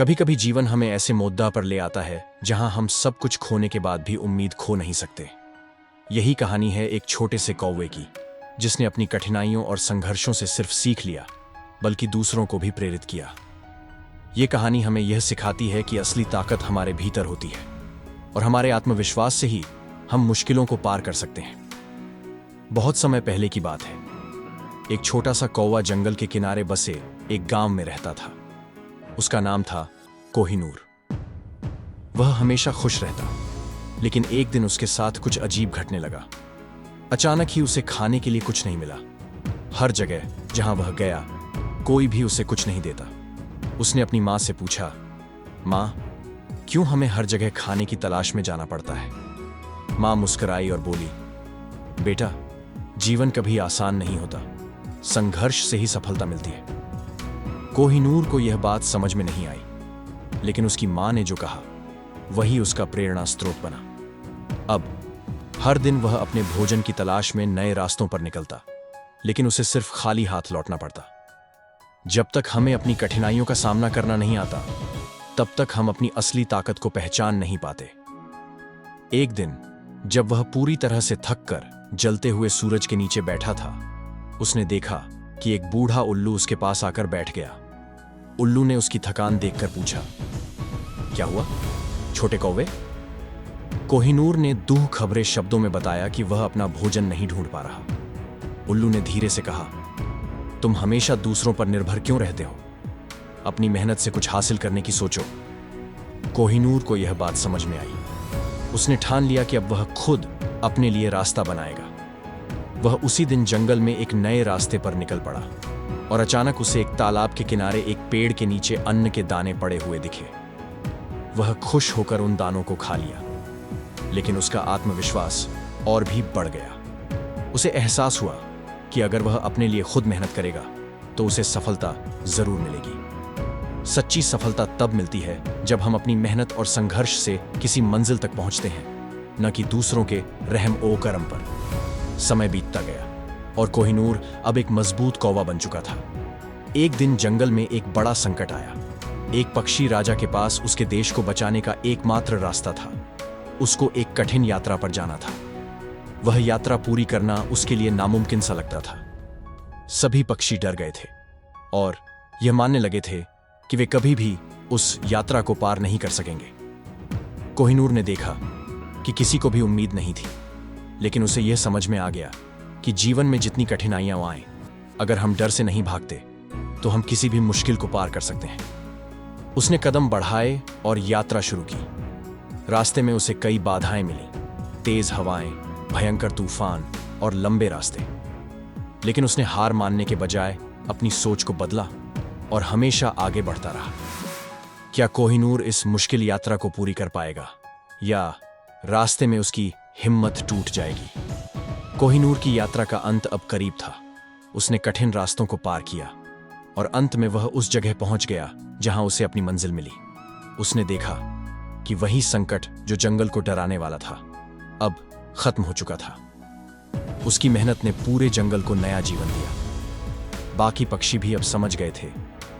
कभी कभी जीवन हमें ऐसे मुद्दा पर ले आता है जहां हम सब कुछ खोने के बाद भी उम्मीद खो नहीं सकते। यही कहानी है एक छोटे से कौवे की, जिसने अपनी कठिनाइयों और संघर्षों से सिर्फ सीख लिया बल्कि दूसरों को भी प्रेरित किया। ये कहानी हमें यह सिखाती है कि असली ताकत हमारे भीतर होती है और हमारे आत्मविश्वास से ही हम मुश्किलों को पार कर सकते हैं। बहुत समय पहले की बात है। एक छोटा सा कौवा जंगल के किनारे बसे एक गांव में रहता था। उसका नाम था कोहिनूर। वह हमेशा खुश रहता, लेकिन एक दिन उसके साथ कुछ अजीब घटने लगा। अचानक ही उसे खाने के लिए कुछ नहीं मिला। हर जगह जहां वह गया, कोई भी उसे कुछ नहीं देता। उसने अपनी मां से पूछा, मां, क्यों हमें हर जगह खाने की तलाश में जाना पड़ता है? मां मुस्कुराई और बोली, बेटा, जीवन कभी आसान नहीं होता, संघर्ष से ही सफलता मिलती है। कोहिनूर को यह बात समझ में नहीं आई, लेकिन उसकी मां ने जो कहा वही उसका प्रेरणा स्रोत बना। अब हर दिन वह अपने भोजन की तलाश में नए रास्तों पर निकलता, लेकिन उसे सिर्फ खाली हाथ लौटना पड़ता। जब तक हमें अपनी कठिनाइयों का सामना करना नहीं आता, तब तक हम अपनी असली ताकत को पहचान नहीं पाते। एक दिन जब वह पूरी तरह से थक कर जलते हुए सूरज के नीचे बैठा था, उसने देखा कि एक बूढ़ा उल्लू उसके पास आकर बैठ गया। उल्लू ने उसकी थकान देखकर पूछा, क्या हुआ छोटे कौवे? कोहिनूर ने दूह खबरे शब्दों में बताया कि वह अपना भोजन नहीं ढूंढ पा रहा। उल्लू ने धीरे से कहा, तुम हमेशा दूसरों पर निर्भर क्यों रहते हो? अपनी मेहनत से कुछ हासिल करने की सोचो। कोहिनूर को यह बात समझ में आई। उसने ठान लिया कि अब वह खुद अपने लिए रास्ता बनाएगा। वह उसी दिन जंगल में एक नए रास्ते पर निकल पड़ा और अचानक उसे एक तालाब के किनारे एक पेड़ के नीचे अन्न के दाने पड़े हुए दिखे। वह खुश होकर उन दानों को खा लिया, लेकिन उसका आत्मविश्वास और भी बढ़ गया। उसे एहसास हुआ कि अगर वह अपने लिए खुद मेहनत करेगा तो उसे सफलता जरूर मिलेगी। सच्ची सफलता तब मिलती है जब हम अपनी मेहनत और संघर्ष से किसी मंजिल तक पहुंचते हैं, न कि दूसरों के रहम ओ करम पर। समय बीतता गया और कोहिनूर अब एक मजबूत कौवा बन चुका था। एक दिन जंगल में एक बड़ा संकट आया। एक पक्षी राजा के पास उसके देश को बचाने का एकमात्र रास्ता था। उसको एक कठिन यात्रा पर जाना था। वह यात्रा पूरी करना उसके लिए नामुमकिन सा लगता था। सभी पक्षी डर गए थे और यह मानने लगे थे कि वे कभी भी उस यात्रा को पार नहीं कर सकेंगे। कोहिनूर ने देखा कि किसी को भी उम्मीद नहीं थी, लेकिन उसे यह समझ में आ गया कि जीवन में जितनी कठिनाइयां आएं, अगर हम डर से नहीं भागते तो हम किसी भी मुश्किल को पार कर सकते हैं। उसने कदम बढ़ाए और यात्रा शुरू की। रास्ते में उसे कई बाधाएं मिली, तेज हवाएं, भयंकर तूफान और लंबे रास्ते। लेकिन उसने हार मानने के बजाय अपनी सोच को बदला और हमेशा आगे बढ़ता रहा। क्या कोहिनूर इस मुश्किल यात्रा को पूरी कर पाएगा, या रास्ते में उसकी हिम्मत टूट जाएगी? कोहिनूर की यात्रा का अंत अब करीब था। उसने कठिन रास्तों को पार किया और अंत में वह उस जगह पहुंच गया जहां उसे अपनी मंजिल मिली। उसने देखा कि वही संकट जो जंगल को डराने वाला था, अब खत्म हो चुका था। उसकी मेहनत ने पूरे जंगल को नया जीवन दिया। बाकी पक्षी भी अब समझ गए थे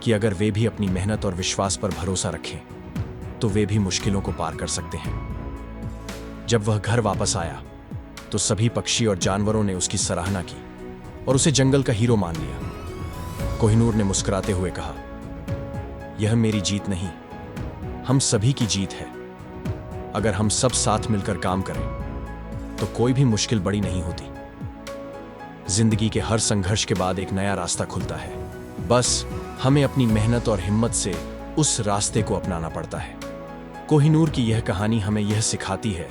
कि अगर वे भी अपनी मेहनत और विश्वास पर भरोसा रखें तो वे भी मुश्किलों को पार कर सकते हैं। जब वह घर वापस आया तो सभी पक्षी और जानवरों ने उसकी सराहना की और उसे जंगल का हीरो मान लिया। कोहिनूर ने मुस्कुराते हुए कहा, यह मेरी जीत नहीं, हम सभी की जीत है। अगर हम सब साथ मिलकर काम करें तो कोई भी मुश्किल बड़ी नहीं होती। जिंदगी के हर संघर्ष के बाद एक नया रास्ता खुलता है। बस हमें अपनी मेहनत और हिम्मत से उस रास्ते को अपनाना पड़ता है। कोहिनूर की यह कहानी हमें यह सिखाती है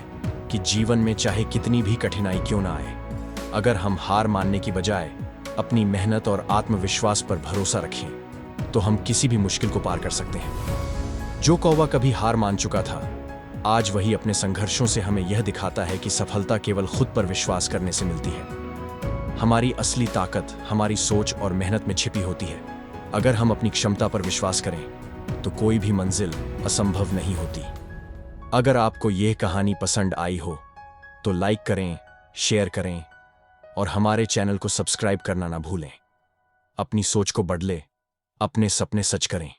कि जीवन में चाहे कितनी भी कठिनाई क्यों ना आए, अगर हम हार मानने की बजाय अपनी मेहनत और आत्मविश्वास पर भरोसा रखें तो हम किसी भी मुश्किल को पार कर सकते हैं। जो कौवा कभी हार मान चुका था, आज वही अपने संघर्षों से हमें यह दिखाता है कि सफलता केवल खुद पर विश्वास करने से मिलती है। हमारी असली ताकत हमारी सोच और मेहनत में छिपी होती है। अगर हम अपनी क्षमता पर विश्वास करें तो कोई भी मंजिल असंभव नहीं होती। अगर आपको यह कहानी पसंद आई हो तो लाइक करें, शेयर करें और हमारे चैनल को सब्सक्राइब करना ना भूलें। अपनी सोच को बदलें, अपने सपने सच करें।